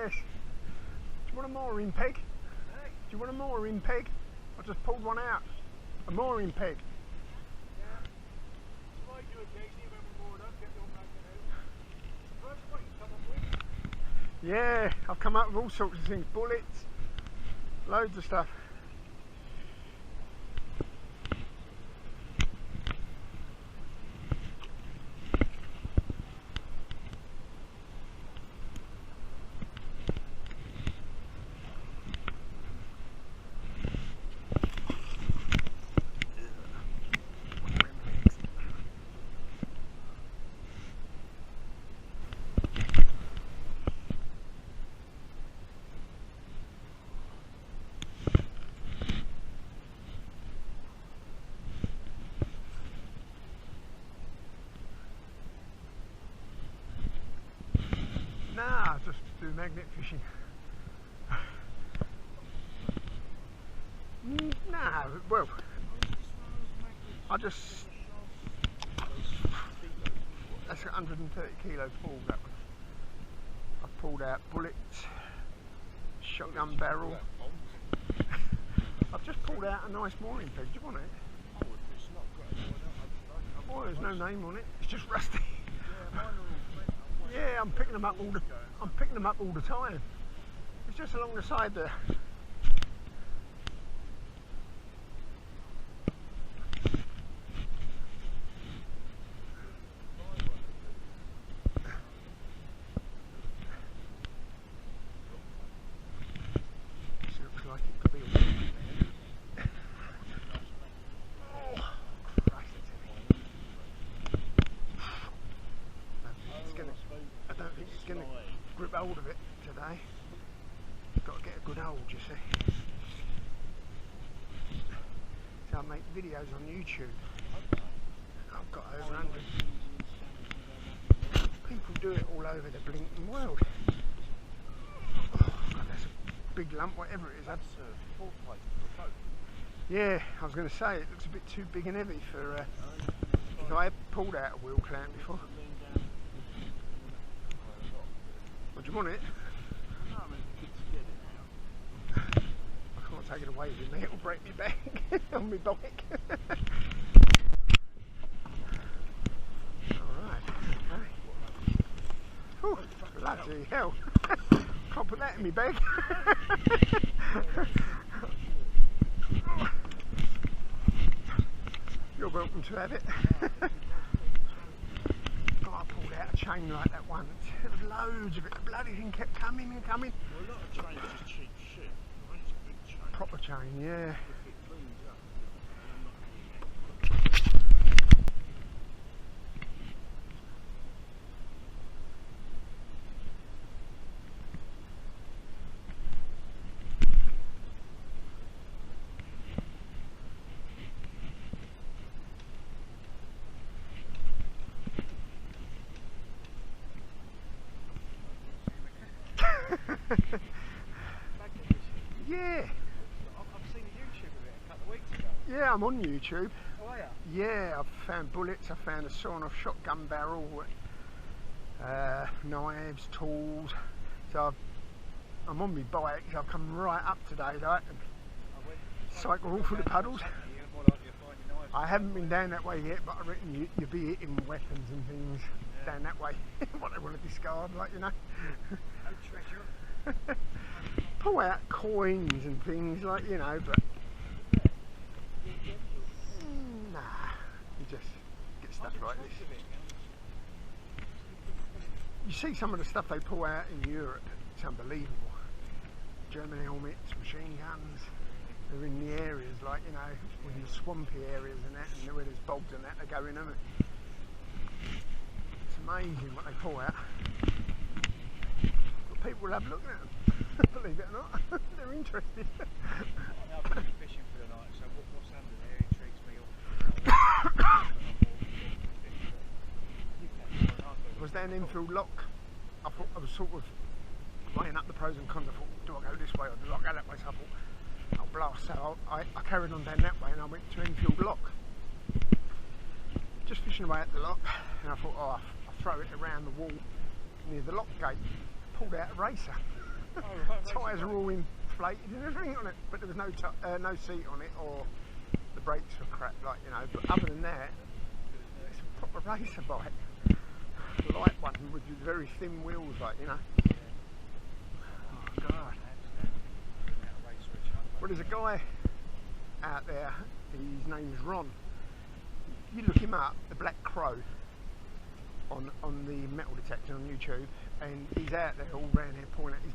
this. Do you want a mooring peg? Hey? Do you want a mooring peg? I just pulled one out. A mooring peg. Yeah, I've come up with all sorts of things. Bullets, loads of stuff. Nah, I just do magnet fishing. Nah, well, that's 130 kilo pull, that one. I've pulled out bullets, shotgun barrel. I've just pulled out a nice mooring peg. Do you want it? Oh, there's no name on it. It's just rusty. Yeah, I'm picking them up all the time. It's just along the side there. This looks like it could be a oh, Christ, it's heavy. I don't think it's going to grip hold of it today. Got to get a good hold, you see. So I make videos on YouTube. I've got over 100. People do it all over the blinking world. Oh, God, that's a big lump, whatever it is. That's a 4 plate for a boat. Yeah, I was going to say, it looks a bit too big and heavy for... if I had pulled out a wheel clamp before. What, do you want it? No, I mean, it's good. I can't take it away with me, it'll break me back on my bike. Alright, okay. Oh, bloody hell. Can't put that in my bag. You're welcome to have it. I pulled out a chain like that once. There was loads of it. The bloody thing kept coming and coming. Well, a lot of chains are cheap shit. Right? It's a big chain. Proper chain, yeah. If it cleans up, Yeah. I've seen a YouTube of it a couple of weeks ago. Yeah, I'm on YouTube. Oh, are you? Yeah, I've found bullets, I've found a sawn off shotgun barrel, knives, tools. So I'm on my bike, so I've come right up today, like, and cycle all through the puddles. I haven't been down that way yet, but I reckon you'll be hitting weapons and things down that way. What they want to discard, like, you know. No treasure. Pull out coins and things, like, you know, but nah, you just get stuff like this. You see some of the stuff they pull out in Europe, it's unbelievable. German helmets, machine guns, they're in the areas, like, you know, in the swampy areas and that, and where there's bogs and that, they go in them. It's amazing what they pull out. But people love looking at them. Believe it or not, they're interested. I've been fishing for the night, so what's under there intrigues me. Was there an Enfield lock? I thought I was sort of weighing up the pros and cons. I thought, do I go this way or do I go that way? So I thought, I'll blast. So I carried on down that way and I went to Enfield lock. Just fishing away at the lock, and I thought, oh, I'll throw it around the wall near the lock gate. Pulled out a racer. Tyres are all inflated and everything on it, but there was no no seat on it, or the brakes were crap, like, you know. But other than that, it's a proper racer bike. Light one with very thin wheels, like, you know. Oh God. Well, there's a guy out there, his name's Ron. You look him up, the Black Crow, on the metal detector on YouTube, and he's out there all round here he's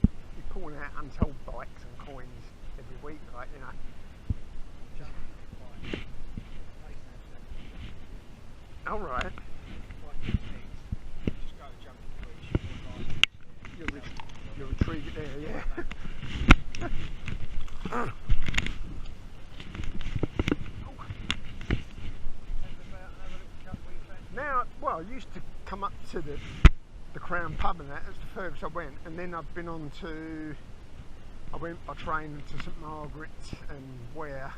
pulling out untold bikes and coins every week, like, you know. All right. You'll retrieve it there, yeah. Now, well, I used to come up to the Crown pub, and that's the furthest I went, and then I've been on to, I trained to St Margaret's and Ware,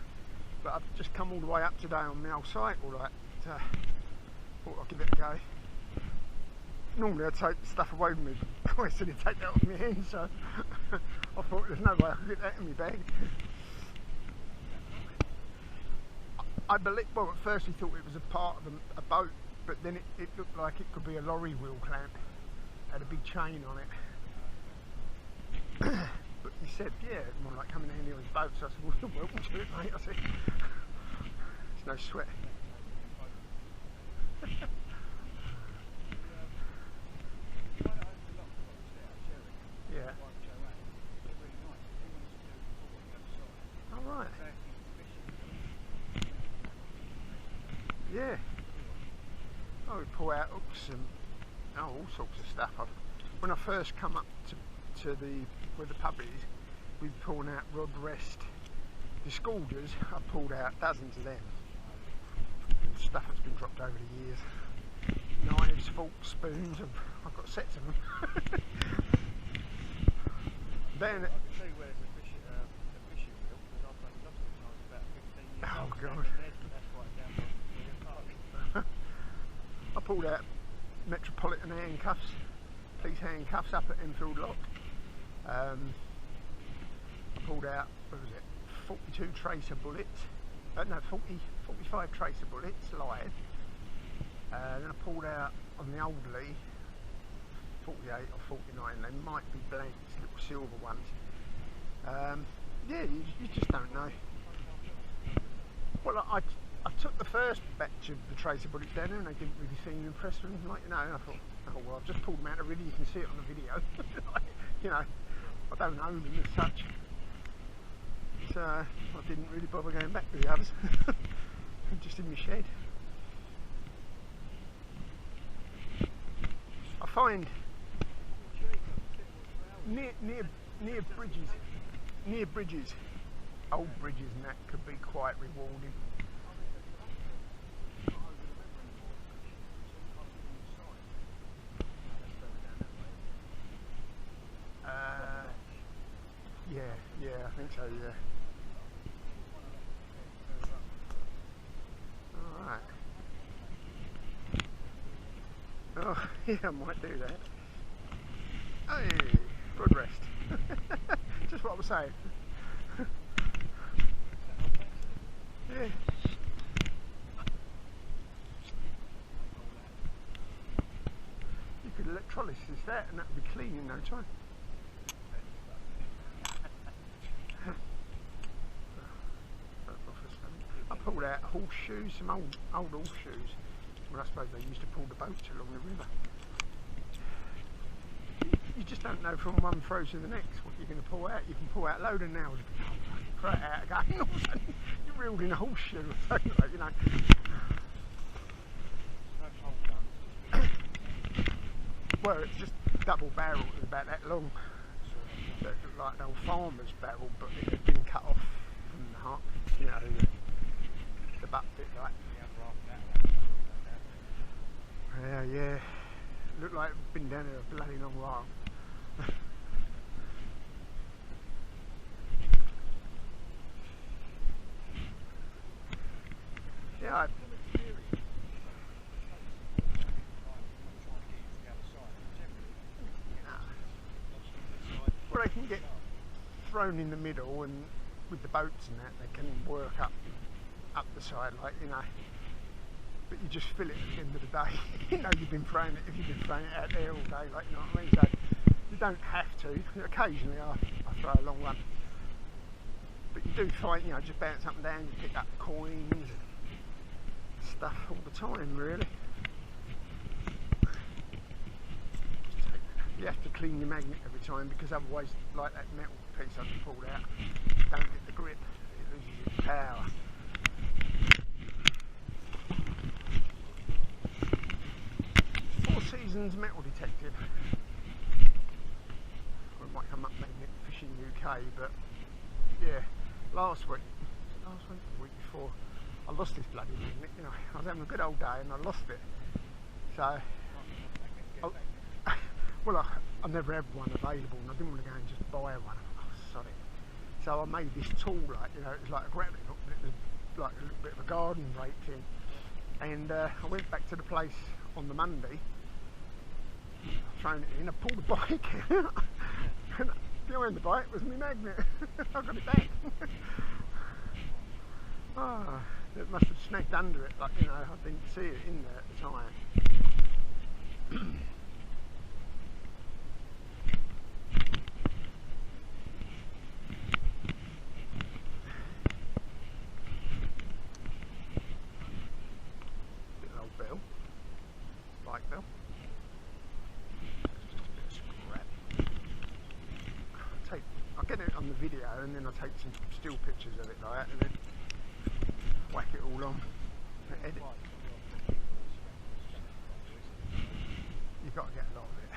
but I've just come all the way up today on my old cycle, like, thought I'd give it a go. Normally I'd take stuff away with me, but I said he'd take that off my hands, so I thought there's no way I could get that in my bag. I believe, well, at first he thought it was a part of a boat, but then it looked like it could be a lorry wheel clamp. It had a big chain on it. But he said, yeah, more like coming in here on his boat, so I said, well, welcome to it, mate. I said, it's no sweat. Yeah. All right. Yeah. Oh, we pull out hooks and all sorts of stuff. When I first come up to where the pub is, we pulled out rod rest discorders. I pulled out dozens of them. And stuff that's been dropped over the years. Knives, forks, spoons, I've got sets of them. Then, I can see where there's a fishing reel, because I've done lots of times about 15 years old. oh God. That's right down by Park. I pulled out Metropolitan handcuffs, police handcuffs up at Enfield lock. I pulled out, what was it, 42 tracer bullets, no, 45 tracer bullets live. Then I pulled out on the old Lee 48 or 49, they might be blanks, little silver ones. Yeah, you just don't know. Well, I took the first batch of the tracer bullets down there and they didn't really seem impressed with them, like, you know, and I thought, oh well, I've just pulled them out already, you can see it on the video. You know, I don't own them as such. So I didn't really bother going back to the others. Just in my shed. I find near bridges, old bridges and that could be quite rewarding. Yeah, I think so, yeah. Alright. Oh, yeah, I might do that. Hey, rod rest. Just what I was saying. Yeah. You could electrolysis that and that would be clean in no time. I pulled out horseshoes, some old horseshoes. Well, I suppose they used to pull the boats along the river. You just don't know from one throw to the next what you're going to pull out. You can pull out a load of nails, throw it out again, all of a sudden you're reeled in a horseshoe or something, like, you know. Well, it's just double barrel, it was about that long. So it looked like an old farmer's barrel, but it had been cut off from the heart, you know, the butt bit, like. Yeah. Looked like it's been down there a bloody long while. Yeah, well, they can thrown in the middle, and with the boats and that, they can work up the side, like, you know. But you just fill it at the end of the day. You know, you've been throwing it, if you've been throwing it out there all day, like, you know what I mean? So you don't have to. Occasionally I throw a long one, but you do find, you know, just bounce up and down, you pick up coins and stuff all the time, really. You have to clean your magnet every time, because otherwise, like that metal piece I just pulled out, you don't get the grip, it loses its power. Four Seasons metal detective. Well, it might come up Magnet Fishing UK, but yeah, last week, the week before, I lost this bloody magnet. You know, I was having a good old day and I lost it. So, well, I never had one available, and I didn't want to go and just buy one. Oh, sorry. So I made this tool, like, you know, it was like a grappling hook, but it was like a little bit of a garden rake thing. And I went back to the place on the Monday, thrown it in, I pulled the bike out, and behind the bike was my magnet. I got it back. Oh, it must have snagged under it, like, you know, I didn't see it in there at the time. Little old bell, like bell. Just a bit of scrap. I'll get it on the video, and then I'll take some still pictures of it like that, and then whack it all on, edit. You've got to get a lot of it,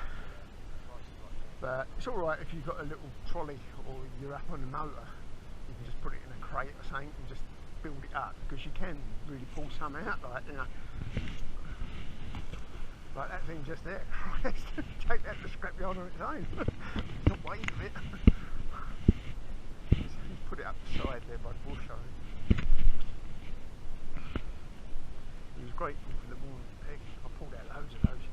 but it's alright if you've got a little trolley or you're up on the motor, you can just put it in a crate or something and just build it up, because you can really pull some out, like, you know, like that thing just there. Take that to the scrapyard on its own. It's not weight of it. Just put it up the side there by the bush, I think. He was grateful for the morning pig. I pulled out loads of those,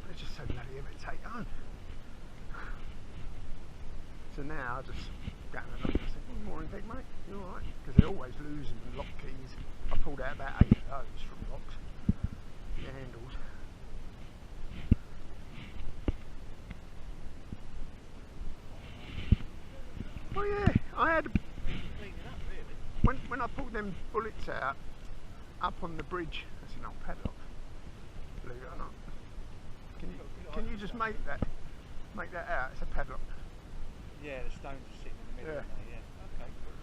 but it's just so bloody heavy to take home. So now I just go along and I said, "Good morning pig, mate, you alright?" Because they're always losing the lock keys. I pulled out about 8 of those from locks, the handles. Oh yeah, I had when I pulled them bullets out up on the bridge. That's an old padlock, believe it or not. Can you just make that out? It's a padlock. Yeah, the stones are sitting in the middle. Yeah. Yeah. Okay, cool.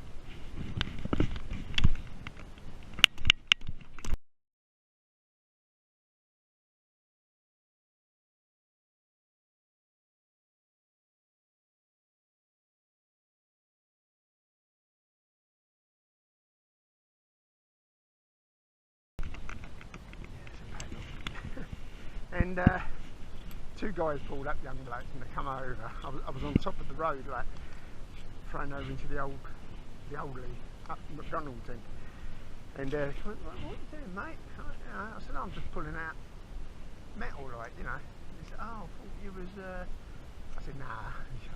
And two guys pulled up, young blokes, and they come over. I was on top of the road, like, thrown over into the old up McDonald's thing. And they went, "What are you doing, mate?" I said, "I'm just pulling out metal, like, you know." He said, "Oh, I thought you was," I said, "Nah,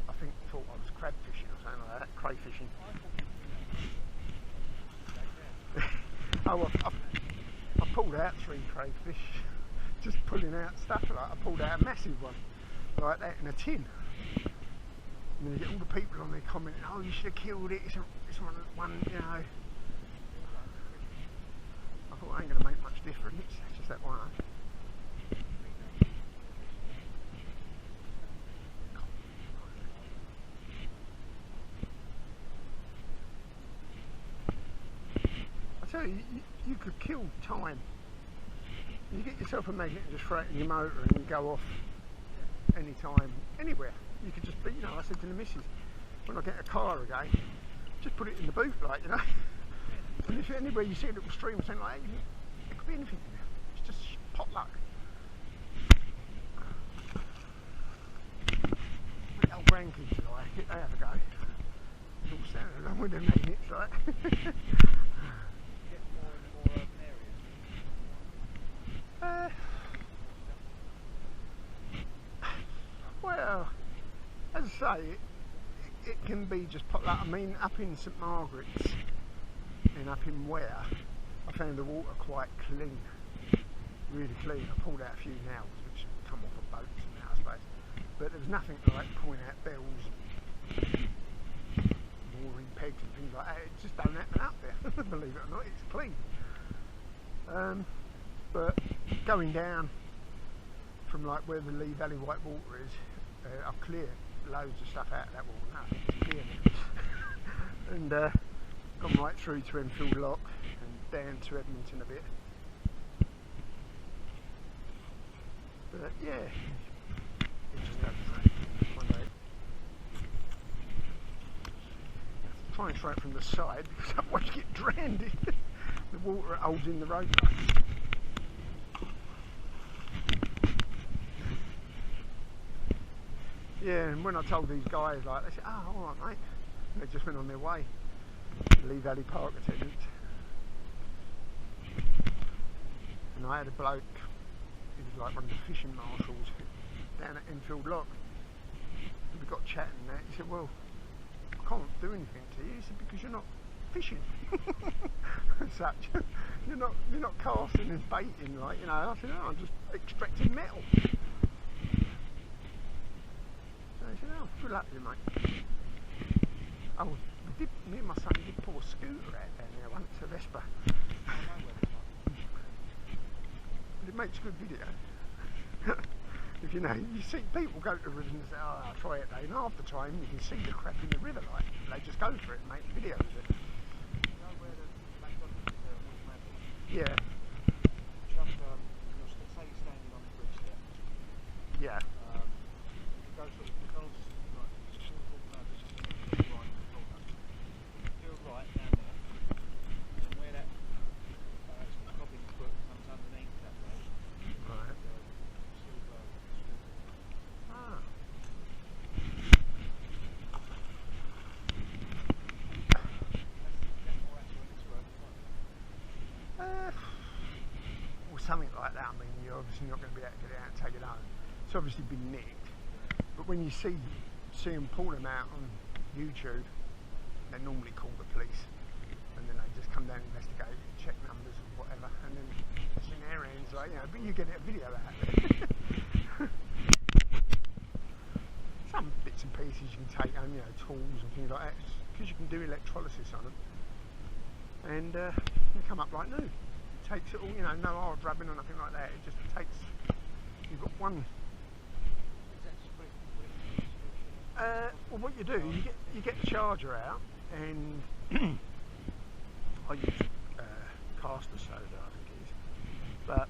I thought I was crab fishing or something like that, crayfishing." Oh, I pulled out 3 crayfish. Just pulling out stuff, like I pulled out a massive one like that in a tin, and then you get all the people on there commenting, "Oh, you should have killed it, it's one, you know." I thought, it ain't going to make much difference, it's just that one. I tell you, you could kill time. You get yourself a magnet and just throw it in your motor and you go off anytime, anywhere. You could just be, you know, I said to the missus, when I get a car again, just put it in the boot, like, you know. And if anywhere you see a little stream or something like that, it could be anything in there. It's just pot luck. The old grandkids like it, they have a go. It's all standing along with their magnets, like. Get more and more urban areas. Well, as I say, it can be just put like, I mean, up in St Margaret's and up in Ware, I found the water quite clean, really clean. I pulled out a few nails which come off of boats and that, I suppose, but there was nothing like pulling out bells, mooring pegs and things like that. It just don't happen up there. Believe it or not, it's clean. But going down from like where the Lee Valley White Water is, I've cleared loads of stuff out of that water. No, it's clear now. And gone right through to Enfield Lock and down to Edmonton a bit. But yeah, it just doesn't one day. Try and throw it from the side because otherwise you get drowned in the water it holds in the roadway. Yeah, and when I told these guys, like, they said, "Oh, all right, mate," and they just went on their way. Lee Valley Park attendants. And I had a bloke, he was like one of the fishing marshals down at Enfield Lock. And we got chatting and that. He said, "Well, I can't do anything to you." He said, "Because you're not fishing." As such. You're not casting and baiting, like, you know. I said, "Oh, I'm just extracting metal." I said, "Oh, good luck to you, mate." Oh, me and my son did pull a scooter out down there once, a Vespa. But it makes good video. If you know, you see people go to the river and say, "Oh, I'll try it," and half the time you can see the crap in the river, like, they just go for it and make videos of it. You know where the McDonald's is there at Wolf Manor? Yeah. Just, say you're standing on the bridge there. Yeah. You go to the McDonald's, right, just Wolf Manor, just right in the corner. Do a right down there, and where that Cobbins Brook comes underneath that road, Right. silver. Ah. Well, something like that. I mean, you're obviously not going to be able to get it out and take it home. It's obviously been nicked. But when you see them pull them out on YouTube, they normally call the police, and then they just come down, investigate, check numbers and whatever, and then it's in their hands, like, you know. But you get a video out of it. Some bits and pieces you can take home, you know, tools and things like that, because you can do electrolysis on them, and you come up like new. It takes it all, you know, no hard rubbing or nothing like that. It just takes. You've got one. Well, what you do, you get the charger out, and I use caster soda, I think it is. But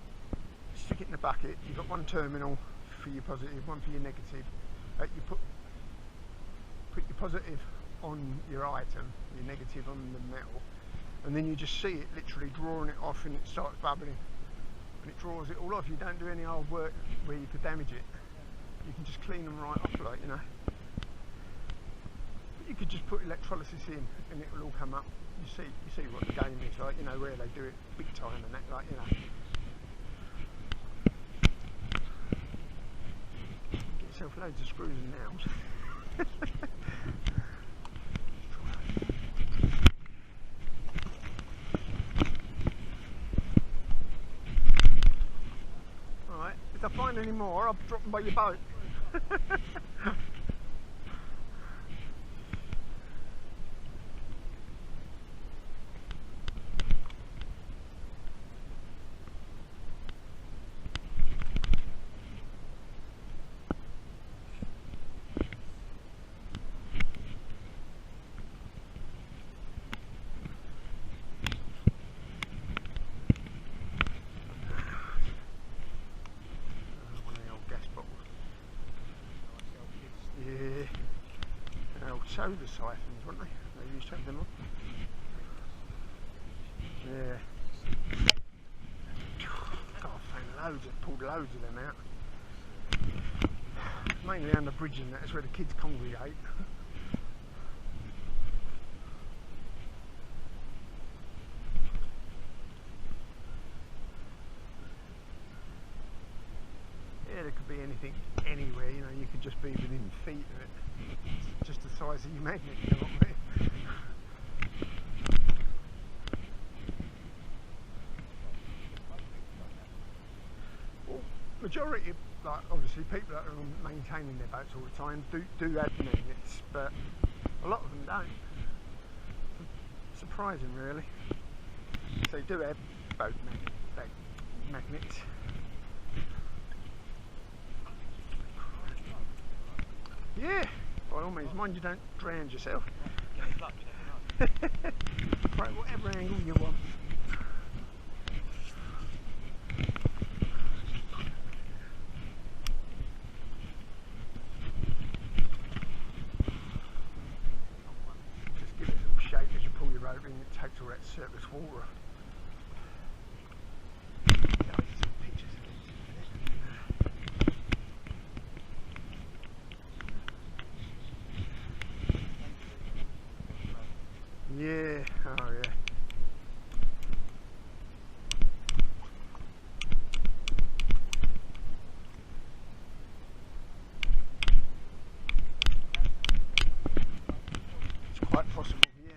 stick it in the bucket. You've got one terminal for your positive, one for your negative. You put your positive on your item, your negative on the metal, and then you just see it literally drawing it off, and it starts bubbling, and it draws it all off. You don't do any hard work where you could damage it. You can just clean them right off, like, you know. But you could just put electrolysis in, and it will all come up. You see what the game is like, you know, where they do it big time and that, like, you know. Get yourself loads of screws and nails. Alright, if I find any more, I'll drop them by your boat. Soda siphons, weren't they? They used to have them on. Yeah. God, I found loads, I've pulled loads of them out. Mainly under bridges and that's where the kids congregate. Yeah, there could be anything. anything anywhere, you know, you could just be within feet of it. It's just the size of your magnet, you know what I mean? Well, majority, like obviously people that are maintaining their boats all the time do have magnets, but a lot of them don't. Surprising really. So they do have boat magnets. Yeah, by all means, mind you don't drown yourself. Right, whatever angle you want. Just give it a little shake as you pull your rope in, it takes all that surplus water. Yeah, oh yeah. It's quite possible, yeah.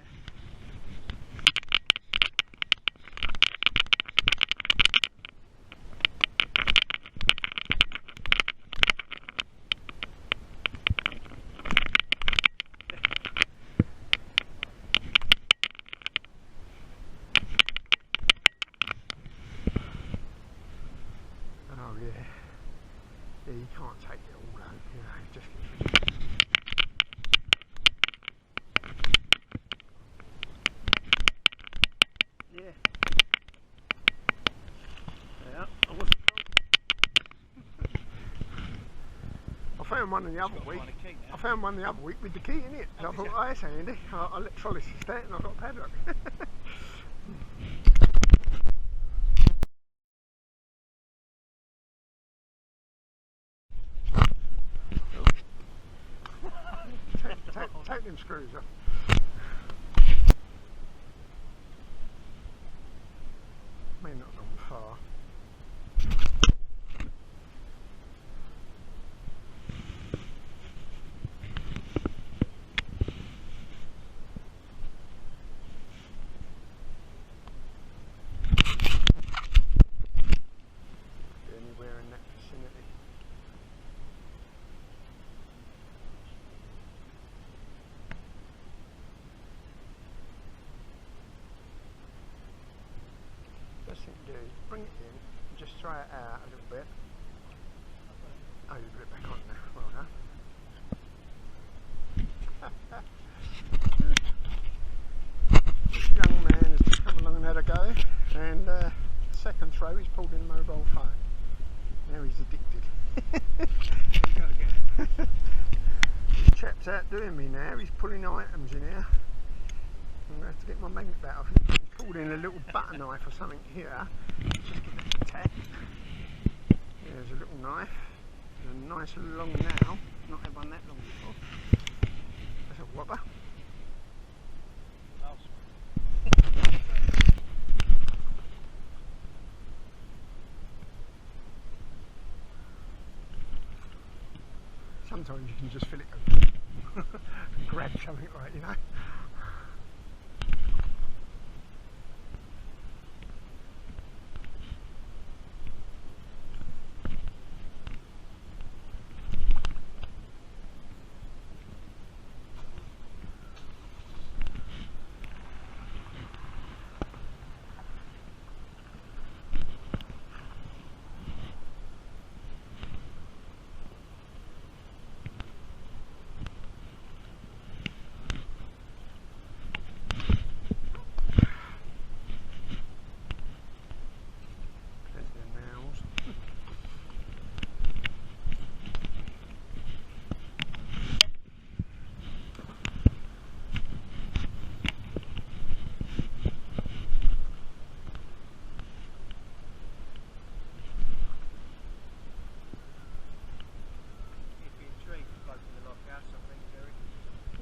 Oh yeah. Yeah, you can't take it all out, you know, just yeah. Yeah, I wasn't I found one the other week. I found one the other week with the key in it. And I thought, oh, that's handy. I electrolysis that and I got a padlock. Take them screws off. May not have gone far. Anywhere in that vicinity. Best thing to do is bring it in and just try it out a little bit. Oh, you put it back on now. Well done. This young man has just come along and had a go, and second throw he's pulled in a mobile phone. Now he's addicted. This chap's out doing me now, he's pulling items in here. I'm going to have to get my magnet back off. He's pulled in a little butter knife or something here. Just give it a tap. There's a little knife. And a nice long nail. Not had one that long before. That's a whopper. Sometimes you can just feel it and grab something like, you know.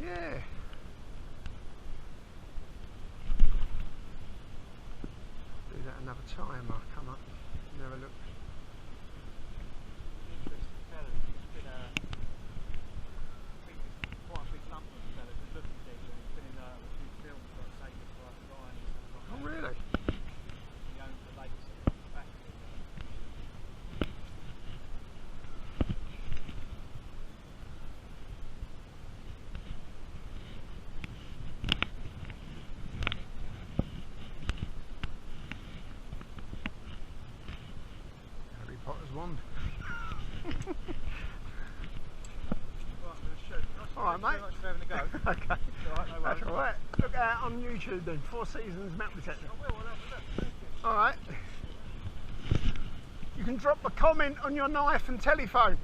Yeah. Do that another time. I'll come up and have a look. Interesting fellas. wand. Right, I'm going to shoot. Alright, mate. Thank you very much for having a go. Okay. Alright, no worries. That's alright. Look out on YouTube then, Four Seasons Map Detector. I will, I'll have a look. Thank you. Alright. You can drop a comment on your knife and telephone.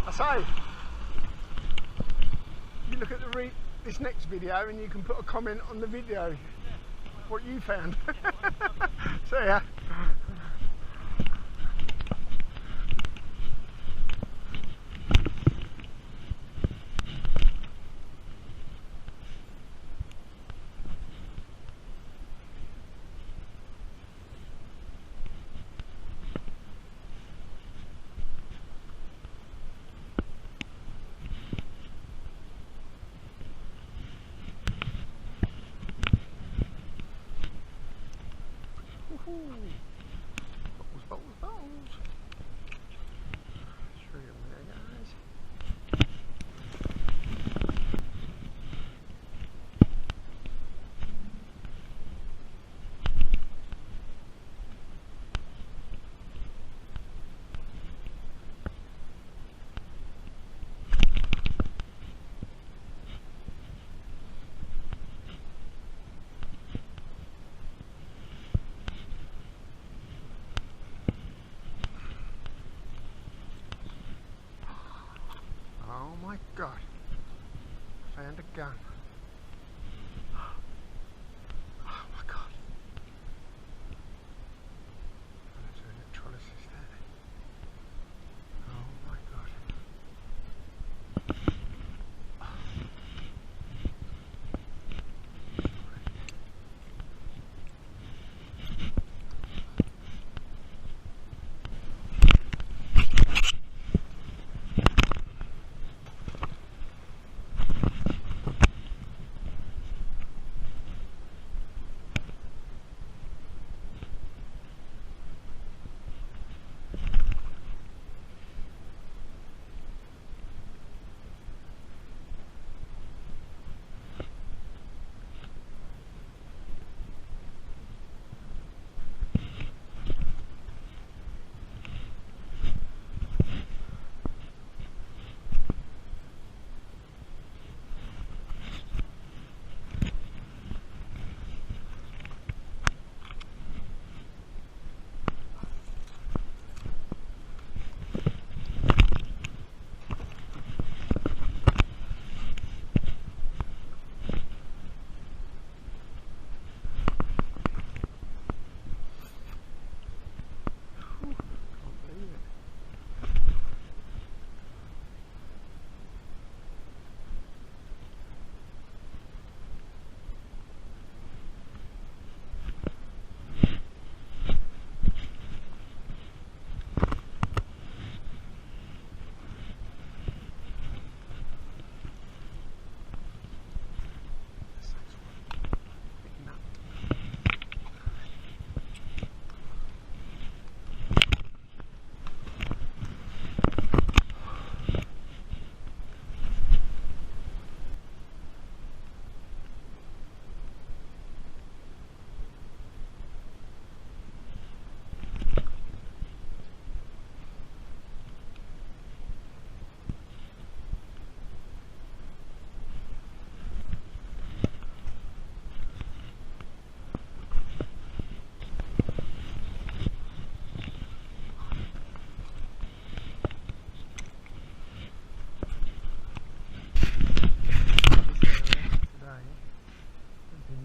I say, you look at this next video and you can put a comment on the video what you found. See ya. Bubbles, bubbles, bubbles. Three of them there, guys. Oh my God, found a gun. Oh my God. That's an electrolysis there. Oh my God.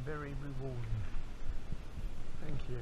Very rewarding. Thank you.